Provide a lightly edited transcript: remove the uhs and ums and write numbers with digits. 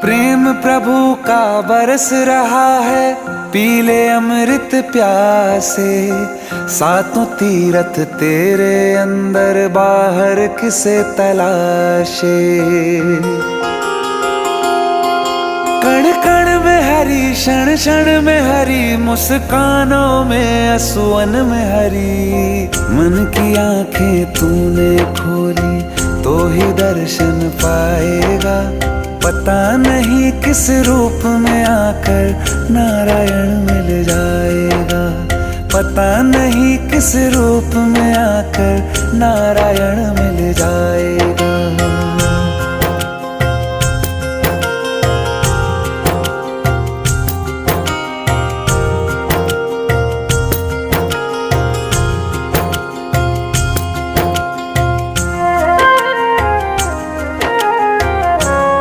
प्रेम प्रभु का बरस रहा है, पीले अमृत प्यासे। सातों तीरथ तेरे अंदर, बाहर किसे तलाशे। कण कण में हरी, क्षण क्षण में हरी, मुस्कानों में असुवन में हरी। मन की आंखें तूने खोली तो ही दर्शन पाएगा। पता नहीं किस रूप में आकर नारायण मिल जाएगा। पता नहीं किस रूप में आकर नारायण मिल जाएगा।